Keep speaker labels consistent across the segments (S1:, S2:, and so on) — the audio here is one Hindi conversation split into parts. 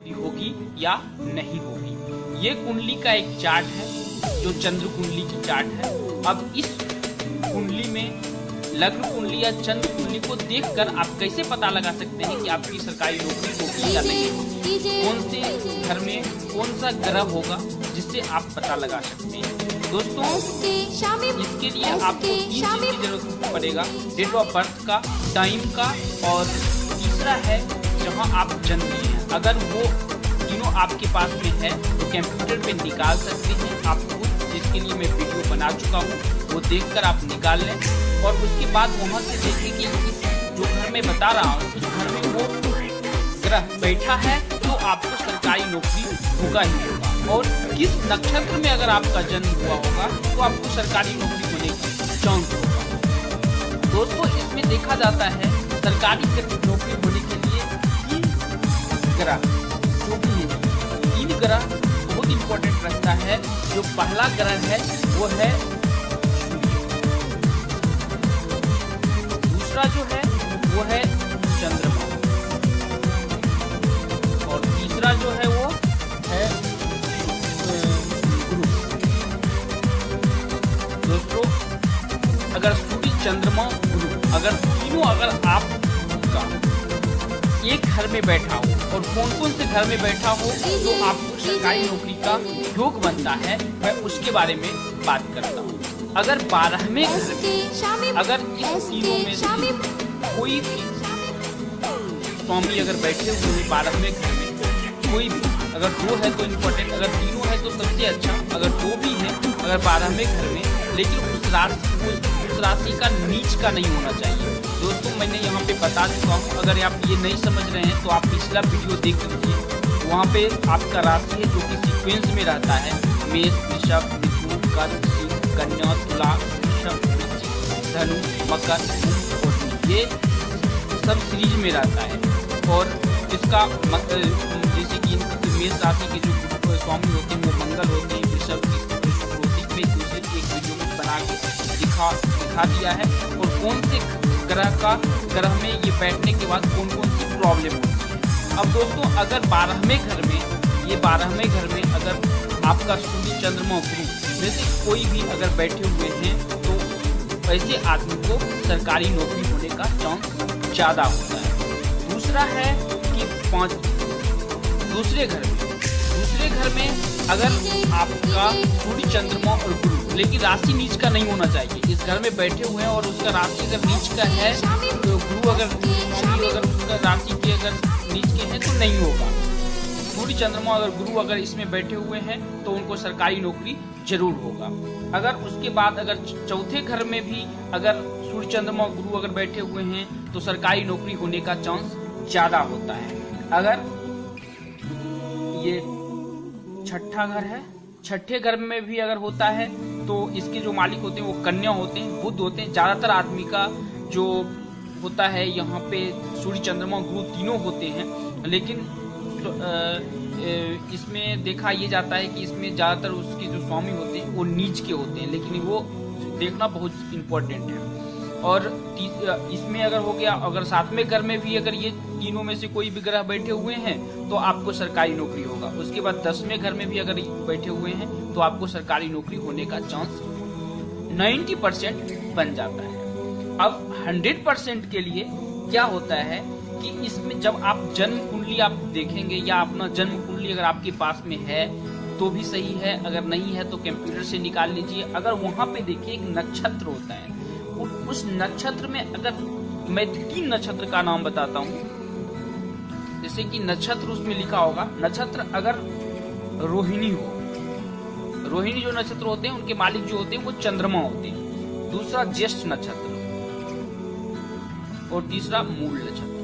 S1: होगी या नहीं होगी। ये कुंडली का एक चार्ट है जो चंद्र कुंडली की चार्ट है। अब इस कुंडली में लग्न कुंडली या चंद्र कुंडली को देखकर आप कैसे पता लगा सकते हैं कि आपकी सरकारी नौकरी होगी या नहीं होगी, कौन से घर में कौन सा ग्रह होगा जिससे आप पता लगा सकते हैं। दोस्तों इसके लिए आपको 3 चीज की जरूरत पड़ेगा, डेट ऑफ बर्थ का, टाइम का, और तीसरा है जहां आप जन्म लिए हैं। अगर वो तीनों आपके पास में है तो कंप्यूटर पे निकाल सकते हैं आप खुद, जिसके लिए मैं वीडियो बना चुका हूँ, वो देखकर आप निकाल लें। और उसके बाद वहाँ से देखें कि इस जो घर में बता रहा हूँ उस घर में वो ग्रह बैठा है तो आपको सरकारी नौकरी होगा ही होगा। और किस नक्षत्र में अगर आपका जन्म हुआ होगा तो आपको सरकारी नौकरी होने की चांस होगा। दोस्तों इसमें देखा जाता है सरकारी नौकरी होने के लिए 3 ग्रह जो भी है, 3 ग्रह बहुत इंपॉर्टेंट रखता है। जो पहला ग्रह है वो है दूसरा जो है वो है चंद्रमा, और तीसरा जो है वो है गुरु। दोस्तों अगर सूर्य चंद्रमा गुरु अगर तीनों अगर आपका एक घर में बैठा हो, और कौन कौन से घर में बैठा हो तो आपको सरकारी नौकरी का योग बनता है, मैं उसके बारे में बात करता हूँ। अगर 12वें घर में अगर इस तीनों में से कोई भी स्वामी अगर बैठे हुए हैं 12वें घर में, कोई भी अगर 2 है तो इम्पोर्टेंट, अगर तीनों है तो सबसे अच्छा, अगर 2 भी है अगर 12वें घर में, लेकिन उस राशि का नीच का नहीं होना चाहिए। दोस्तों मैंने यहाँ पे बता चुका हूँ, अगर आप ये नहीं समझ रहे हैं तो आप पिछला वीडियो देख लीजिए, वहाँ पे आपका राशि है जो कि सीक्वेंस में रहता है, मेष, वृषभ, मिथुन, कर्क, सिंह, कन्या, तुला, वृषभ, वृश्चिक, धनु, मकर, कुंभ और मीन, ये सब सीरीज में रहता है। और इसका जैसे कि मेष राशि के जो स्वामी होते हैं वो मंगल होते हैं, वृषभ की शुक्र होती है, मैं दूसरे की एक वीडियो में बना के दिखा दिया है। और कौन से ग्रह में ये बैठने के बाद कौन कौन सी प्रॉब्लम होती है। अब दोस्तों अगर 12वें घर में अगर आपका सूर्य चंद्रमा गुरु में से कोई भी अगर बैठे हुए हैं तो ऐसे आदमी को सरकारी नौकरी होने का चांस ज़्यादा होता है। दूसरा है कि दूसरे घर में अगर आपका सूर्य चंद्रमा और गुरु, लेकिन राशि नीच का नहीं होना चाहिए। इस घर में बैठे हुए हैं और उसका राशि अगर नीच का है तो गुरु अगर उसका राशि के अगर नीच के हैं तो नहीं होगा। सूर्य चंद्रमा अगर गुरु अगर इसमें बैठे हुए हैं तो उनको सरकारी नौकरी जरूर होगा। अगर उसके बाद अगर चौथे घर में भी अगर सूर्य चंद्रमा और गुरु अगर बैठे हुए हैं तो सरकारी नौकरी होने का चांस ज्यादा होता है। अगर ये छठा घर है, छठे घर में भी अगर होता है तो इसके जो मालिक होते हैं वो कन्या होते हैं, बुध होते हैं। ज्यादातर आदमी का जो होता है यहाँ पे सूर्य चंद्रमा गुरु तीनों होते हैं, लेकिन इसमें देखा ये जाता है कि इसमें ज्यादातर उसके जो स्वामी होते हैं वो नीच के होते हैं, लेकिन वो देखना बहुत इम्पोर्टेंट है। और इसमें अगर हो गया, अगर 7वें घर में भी अगर ये तीनों में से कोई भी ग्रह बैठे हुए हैं तो आपको सरकारी नौकरी होगा। उसके बाद 10वें घर में भी अगर बैठे हुए हैं तो आपको सरकारी नौकरी होने का चांस 90% बन जाता है। अब 100% के लिए क्या होता है कि इसमें जब आप जन्म कुंडली आप देखेंगे या अपना जन्म कुंडली अगर आपके पास में है तो भी सही है, अगर नहीं है तो कंप्यूटर से निकाल लीजिए। अगर वहां पे देखिए एक नक्षत्र होता है, उस नक्षत्र में अगर मैं 3 नक्षत्र का नाम बताता हूँ, जैसे कि नक्षत्र उसमें लिखा होगा, नक्षत्र अगर रोहिणी हो, रोहिणी जो नक्षत्र होते हैं उनके मालिक जो होते हैं वो चंद्रमा होते हैं। दूसरा ज्येष्ठ नक्षत्र और तीसरा मूल नक्षत्र।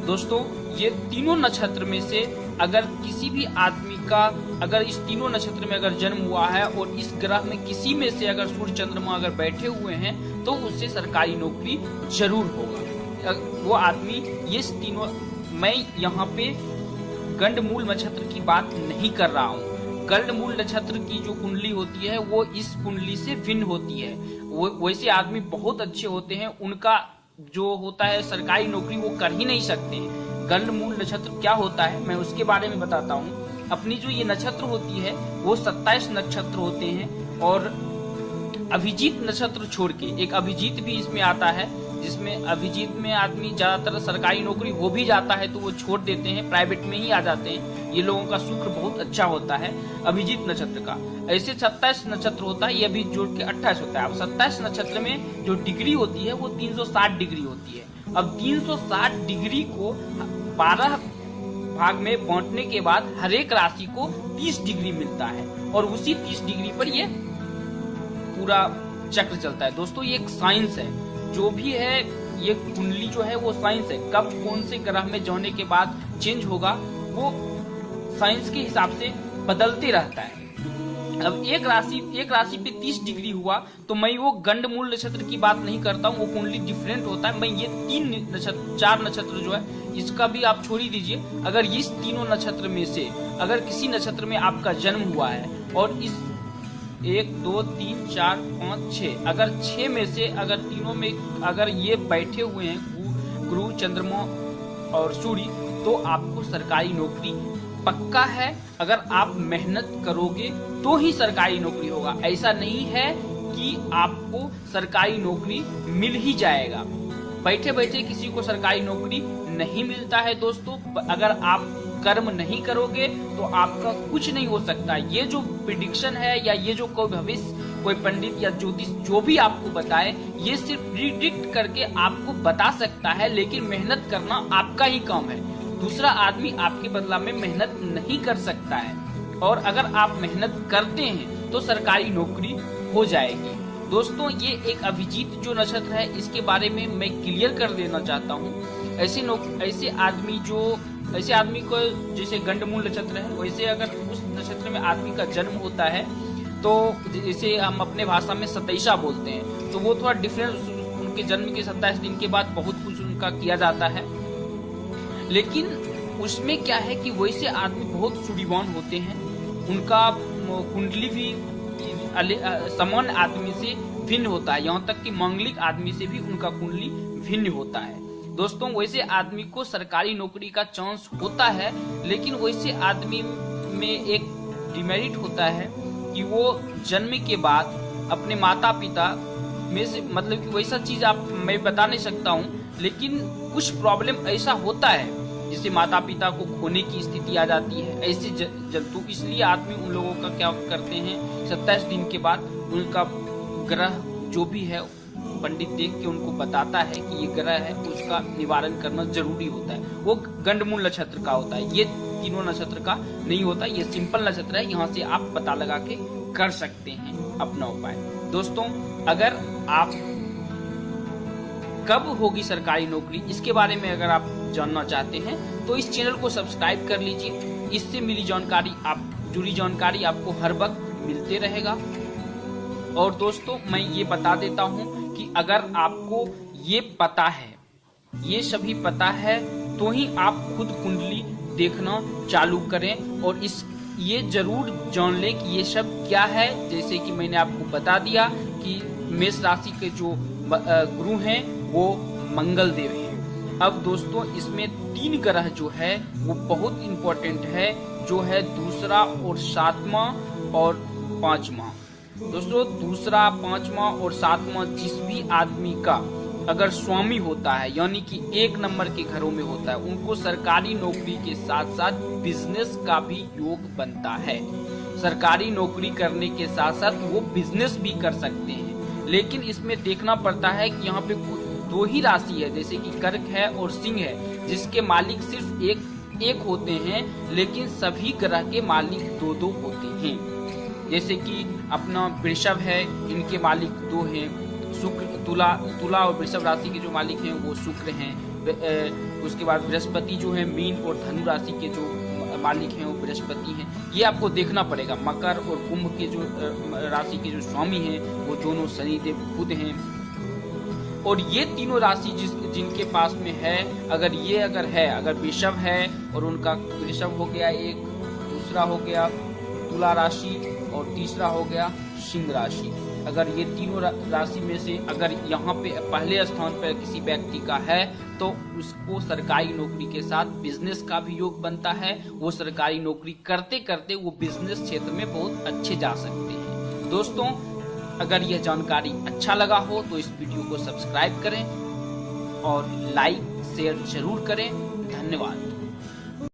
S1: दोस्तों ये तीनों नक्षत्र में से अगर किसी भी आदमी का अगर इस तीनों नक्षत्र में अगर जन्म हुआ है और इस ग्रह में किसी में से अगर सूर्य चंद्रमा अगर बैठे हुए हैं तो उससे सरकारी नौकरी जरूर होगा। वो आदमी ये तीनों, मैं यहाँ पे गंडमूल नक्षत्र की बात नहीं कर रहा हूँ। गंडमूल नक्षत्र की जो कुंडली होती है वो इस कुंडली से भिन्न होती है। वो वैसे आदमी बहुत अच्छे होते हैं, उनका जो होता है सरकारी नौकरी वो कर ही नहीं सकते, गंडमूल नक्षत्र क्या होता है मैं उसके बारे में बताता हूँ। अपनी जो ये नक्षत्र होती है वो 27 नक्षत्र होते हैं, और अभिजीत नक्षत्र छोड़ के एक अभिजीत भी इसमें आता है, जिसमें अभिजीत में आदमी ज्यादातर सरकारी नौकरी हो भी जाता है तो वो छोड़ देते हैं, प्राइवेट में ही आ जाते हैं। ये लोगों का शुक्र बहुत अच्छा होता है अभिजीत नक्षत्र का। ऐसे 27 नक्षत्र होता है, ये अभी जोड़ के 28 होता है। अब 27 नक्षत्र में जो डिग्री होती है वो 360 डिग्री होती है। अब 360 डिग्री को 12 भाग में बांटने के बाद हर एक राशि को 30 डिग्री मिलता है, और उसी 30 डिग्री पर ये पूरा चक्र चलता है। दोस्तों ये एक साइंस है, जो भी है ये कुंडली जो है वो साइंस है। कब कौन से ग्रह में जाने के बाद चेंज होगा वो साइंस के हिसाब से बदलते रहता है। अब एक राशि पे 30 डिग्री हुआ तो मैं वो गंडमूल नक्षत्र की बात नहीं करता हूँ, वो कुंडली डिफरेंट होता है। मैं ये 4 नक्षत्र जो है इसका भी आप छोड़ ही दीजिए। अगर इस तीनों नक्षत्र में से अगर किसी नक्षत्र में आपका जन्म हुआ है और इस 1 2 3 4 5 6 अगर 6 में से अगर तीनों में अगर ये बैठे हुए हैं गुरु, चंद्रमा और सूर्य, तो आपको सरकारी नौकरी पक्का है। अगर आप मेहनत करोगे तो ही सरकारी नौकरी होगा। ऐसा नहीं है कि आपको सरकारी नौकरी मिल ही जाएगा। बैठे बैठे किसी को सरकारी नौकरी नहीं मिलता है दोस्तों। अगर आप कर्म नहीं करोगे तो आपका कुछ नहीं हो सकता। ये जो प्रिडिक्शन है या ये जो कोई भविष्य, कोई पंडित या ज्योतिष जो भी आपको बताए, ये सिर्फ प्रिडिक्ट करके आपको बता सकता है, लेकिन मेहनत करना आपका ही काम है। दूसरा आदमी आपके बदला में मेहनत नहीं कर सकता है, और अगर आप मेहनत करते हैं तो सरकारी नौकरी हो जाएगी। दोस्तों ये एक अभिजीत जो नक्षत्र है इसके बारे में मैं क्लियर कर देना चाहता हूँ। ऐसे आदमी को जैसे गंडमूल नक्षत्र है, वैसे अगर उस नक्षत्र में आदमी का जन्म होता है तो जैसे हम अपने भाषा में सतैसा बोलते हैं, तो वो थोड़ा डिफरेंस, उनके जन्म के 27 दिन के बाद बहुत कुछ उनका किया जाता है। लेकिन उसमें क्या है कि वैसे आदमी बहुत सूर्यवान होते हैं, उनका कुंडली भी सामान्य आदमी से भिन्न होता है, यहाँ तक कि मांगलिक आदमी से भी उनका कुंडली भिन्न होता है। दोस्तों वैसे आदमी को सरकारी नौकरी का चांस होता है, लेकिन वैसे आदमी में एक डिमेरिट होता है कि वो जन्म के बाद अपने माता पिता में से, मतलब कि वैसा चीज मैं बता नहीं सकता हूँ, लेकिन कुछ प्रॉब्लम ऐसा होता है जिससे माता पिता को खोने की स्थिति आ जाती है। ऐसे जंतु, इसलिए आदमी उन लोगों का क्या करते हैं, 27 दिन के बाद उनका ग्रह जो भी है पंडित देख के उनको बताता है कि ये ग्रह है, उसका निवारण करना जरूरी होता है। वो गंडमूल नक्षत्र का होता है, ये तीनों नक्षत्र का नहीं होता। ये सिंपल नक्षत्र है, यहाँ से आप पता लगा के कर सकते हैं अपना उपाय। दोस्तों अगर आप कब होगी सरकारी नौकरी, इसके बारे में अगर आप जानना चाहते हैं तो इस चैनल को सब्सक्राइब कर लीजिए। इससे मिली जानकारी, जुड़ी जानकारी आपको हर वक्त मिलते रहेगा। और दोस्तों मैं ये बता देता हूँ कि अगर आपको ये पता है, ये सभी पता है, तो ही आप खुद कुंडली देखना चालू करें, और ये जरूर जान लें कि ये सब क्या है। जैसे कि मैंने आपको बता दिया कि मेष राशि के जो गुरु हैं वो मंगल देव हैं। अब दोस्तों इसमें 3 ग्रह जो है वो बहुत इंपॉर्टेंट है, जो है दूसरा और 7वां और 5वां। दोस्तों दूसरा, 5वां और 7वां जिस भी आदमी का अगर स्वामी होता है, यानी कि 1 नंबर के घरों में होता है, उनको सरकारी नौकरी के साथ साथ बिजनेस का भी योग बनता है। सरकारी नौकरी करने के साथ साथ वो बिजनेस भी कर सकते हैं। लेकिन इसमें देखना पड़ता है कि यहाँ पे 2 ही राशि है, जैसे कि कर्क है और सिंह है, जिसके मालिक सिर्फ एक होते हैं, लेकिन सभी ग्रह के मालिक 2 होते हैं। जैसे कि अपना वृषभ है, इनके मालिक 2 हैं, शुक्र, तुला और वृषभ राशि के जो मालिक हैं वो शुक्र हैं। उसके बाद बृहस्पति जो है, मीन और धनु राशि के जो मालिक हैं वो बृहस्पति हैं। ये आपको देखना पड़ेगा। मकर और कुंभ के जो राशि के जो स्वामी हैं वो दोनों शनिदेव खुद हैं। और ये तीनों राशि जिनके पास में है, अगर वृषभ है और उनका वृषभ हो गया एक, दूसरा हो गया तुला राशि और तीसरा हो गया सिंह राशि। अगर ये तीनों राशि में से अगर यहाँ पे पहले स्थान पर किसी व्यक्ति का है तो उसको सरकारी नौकरी के साथ बिजनेस का भी योग बनता है। वो सरकारी नौकरी करते करते वो बिजनेस क्षेत्र में बहुत अच्छे जा सकते हैं। दोस्तों, अगर यह जानकारी अच्छा लगा हो तो इस वीडियो को सब्सक्राइब करें और लाइक शेयर जरूर करें। धन्यवाद।